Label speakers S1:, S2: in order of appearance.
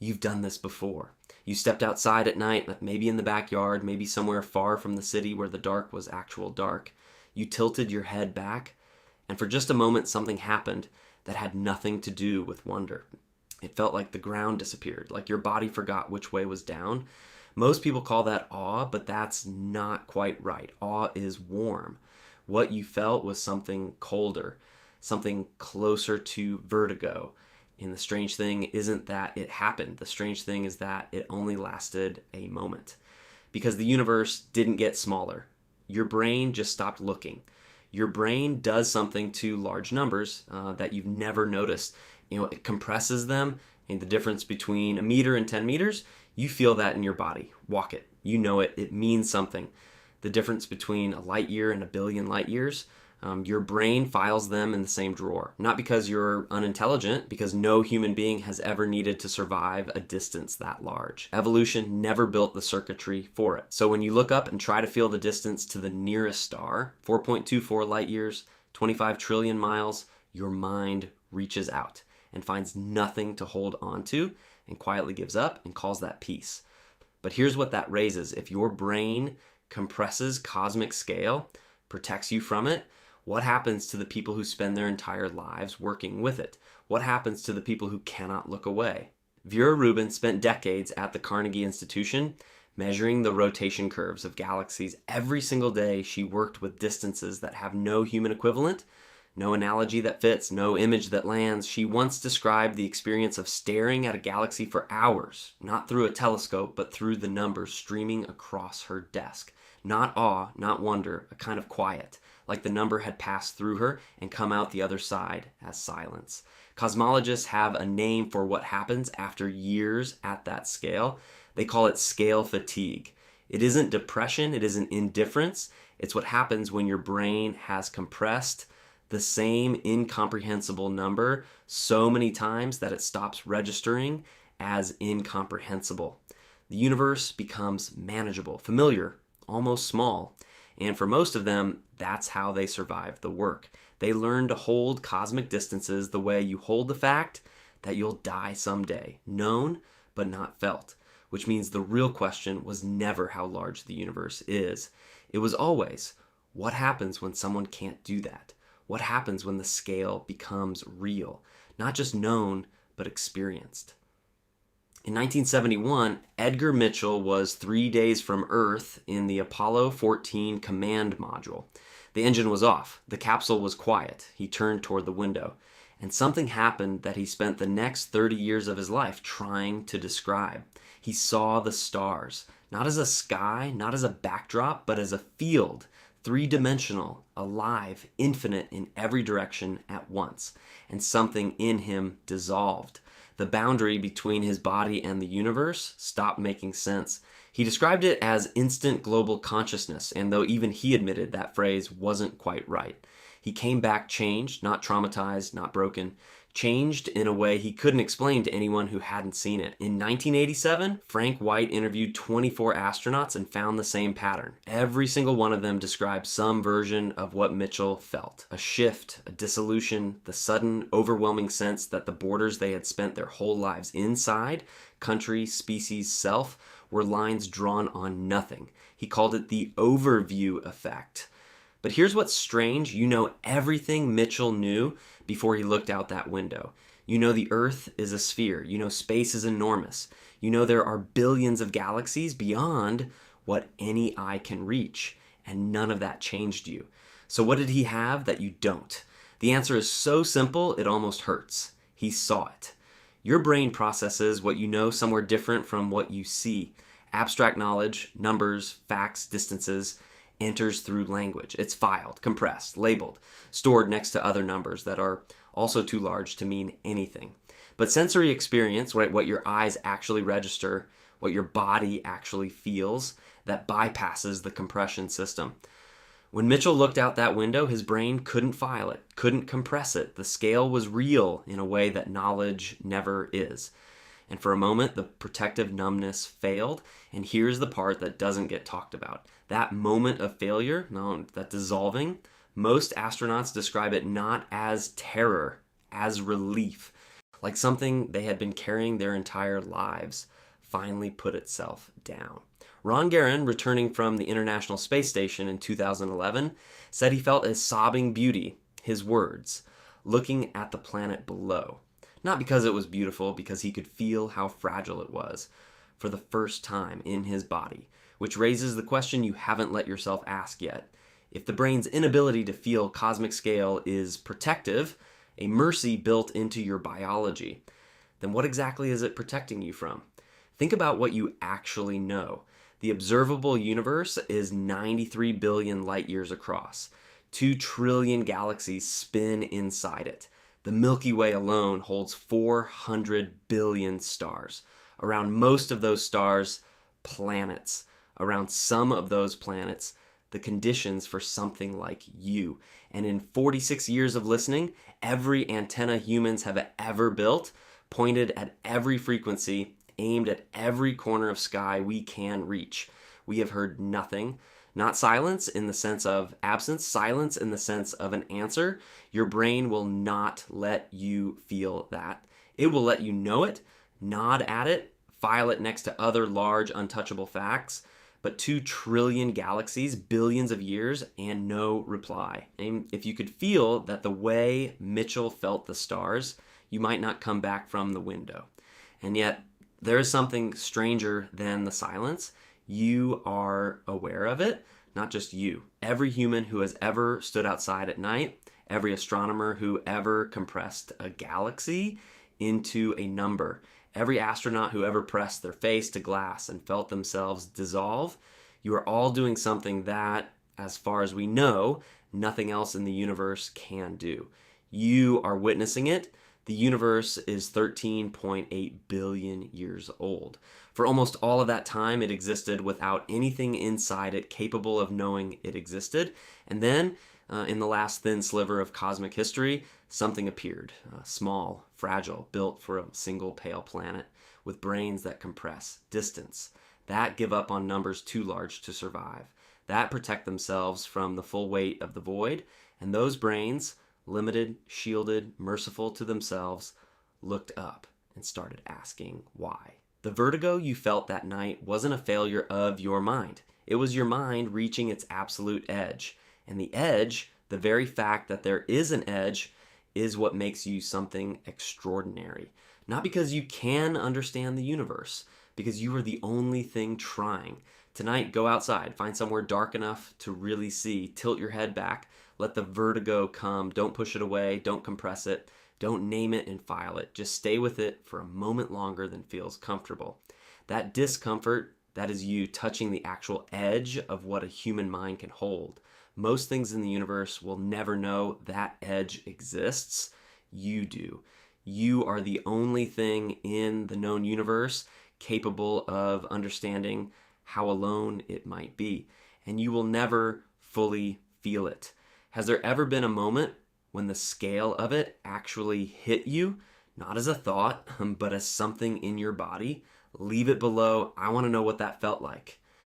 S1: You've done this before. You stepped outside at night, maybe in the backyard, maybe somewhere far from the city where the dark was actual dark. You tilted your head back, and for just a moment something happened that had nothing to do with wonder. It felt like the ground disappeared, like your body forgot which way was down. Most people call that awe, but that's not quite right. Awe is warm. What you felt was something colder, something closer to vertigo. And the strange thing isn't that it happened. The strange thing is that it only lasted a moment. Because the universe didn't get smaller. Your brain just stopped looking. Your brain does something to large numbers that you've never noticed. It compresses them, and the difference between a meter and 10 meters, you feel that in your body. Walk it. You know it. It means something. The difference between a light year and a billion light years, your brain files them in the same drawer. Not because you're unintelligent, because no human being has ever needed to survive a distance that large. Evolution never built the circuitry for it. So when you look up and try to feel the distance to the nearest star, 4.24 light years, 25 trillion miles, your mind reaches out and finds nothing to hold on to and quietly gives up and calls that peace. But here's what that raises. If your brain compresses cosmic scale, protects you from it, what happens to the people who spend their entire lives working with it? What happens to the people who cannot look away? Vera Rubin spent decades at the Carnegie Institution measuring the rotation curves of galaxies. Every single day she worked with distances that have no human equivalent, no analogy that fits, no image that lands. She once described the experience of staring at a galaxy for hours, not through a telescope, but through the numbers streaming across her desk. Not awe, not wonder, a kind of quiet, like the number had passed through her and come out the other side as silence. Cosmologists have a name for what happens after years at that scale. They call it scale fatigue. It isn't depression, it isn't indifference. It's what happens when your brain has compressed the same incomprehensible number so many times that it stops registering as incomprehensible. The universe becomes manageable, familiar, almost small. And for most of them, that's how they survive the work. They learn to hold cosmic distances the way you hold the fact that you'll die someday, known but not felt, which means the real question was never how large the universe is. It was always, what happens when someone can't do that? What happens when the scale becomes real? Not just known, but experienced. In 1971, Edgar Mitchell was 3 days from Earth in the Apollo 14 command module. The engine was off. The capsule was quiet. He turned toward the window. And something happened that he spent the next 30 years of his life trying to describe. He saw the stars, not as a sky, not as a backdrop, but as a field. Three-dimensional, alive, infinite in every direction at once. And something in him dissolved. The boundary between his body and the universe stopped making sense. He described it as instant global consciousness, and though even he admitted that phrase wasn't quite right. He came back changed, not traumatized, not broken. Changed in a way he couldn't explain to anyone who hadn't seen it. In 1987, Frank White interviewed 24 astronauts and found the same pattern. Every single one of them described some version of what Mitchell felt. A shift, a dissolution, the sudden, overwhelming sense that the borders they had spent their whole lives inside, country, species, self, were lines drawn on nothing. He called it the overview effect. But here's what's strange. You know everything Mitchell knew before he looked out that window. You know the Earth is a sphere. You know space is enormous. You know there are billions of galaxies beyond what any eye can reach. And none of that changed you. So what did he have that you don't? The answer is so simple, it almost hurts. He saw it. Your brain processes what you know somewhere different from what you see. Abstract knowledge, numbers, facts, distances, enters through language. It's filed, compressed, labeled, stored next to other numbers that are also too large to mean anything. But sensory experience, right, what your eyes actually register, what your body actually feels, that bypasses the compression system. When Mitchell looked out that window, his brain couldn't file it, couldn't compress it. The scale was real in a way that knowledge never is. And for a moment, the protective numbness failed. And here's the part that doesn't get talked about. That moment of failure, that dissolving, most astronauts describe it not as terror, as relief. like something they had been carrying their entire lives finally put itself down. Ron Garan, returning from the International Space Station in 2011, said he felt a sobbing beauty, his words, looking at the planet below. Not because it was beautiful, because he could feel how fragile it was for the first time in his body, which raises the question you haven't let yourself ask yet. If the brain's inability to feel cosmic scale is protective, a mercy built into your biology, then what exactly is it protecting you from? Think about what you actually know. The observable universe is 93 billion light years across. 2 trillion galaxies spin inside it. The Milky Way alone holds 400 billion stars. Around most of those stars, planets. Around some of those planets, the conditions for something like you. And in 46 years of listening, every antenna humans have ever built pointed at every frequency, aimed at every corner of sky we can reach. We have heard nothing. Not silence in the sense of absence, silence in the sense of an answer. Your brain will not let you feel that. It will let you know it, nod at it, file it next to other large untouchable facts, but 2 trillion galaxies, billions of years, and no reply. And if you could feel that the way Mitchell felt the stars, you might not come back from the window. And yet, there is something stranger than the silence. You are aware of it, not just you. Every human who has ever stood outside at night, every astronomer who ever compressed a galaxy into a number, every astronaut who ever pressed their face to glass and felt themselves dissolve, you are all doing something that, as far as we know, nothing else in the universe can do. You are witnessing it. The universe is 13.8 billion years old. For almost all of that time, it existed without anything inside it capable of knowing it existed. And then, in the last thin sliver of cosmic history, something appeared. Small, fragile, built for a single pale planet, with brains that compress, distance, that give up on numbers too large to survive, that protect themselves from the full weight of the void, and those brains, limited, shielded, merciful to themselves, looked up and started asking why. The vertigo you felt that night wasn't a failure of your mind. It was your mind reaching its absolute edge. And the edge, the very fact that there is an edge, is what makes you something extraordinary. Not because you can understand the universe, because you are the only thing trying. Tonight, go outside, find somewhere dark enough to really see, tilt your head back, let the vertigo come, don't push it away, don't compress it, don't name it and file it. Just stay with it for a moment longer than feels comfortable. That discomfort, that is you touching the actual edge of what a human mind can hold. Most things in the universe will never know that edge exists. You do. You are the only thing in the known universe capable of understanding how alone it might be. And you will never fully feel it. Has there ever been a moment when the scale of it actually hit you? Not as a thought, but as something in your body? Leave it below. I want to know what that felt like.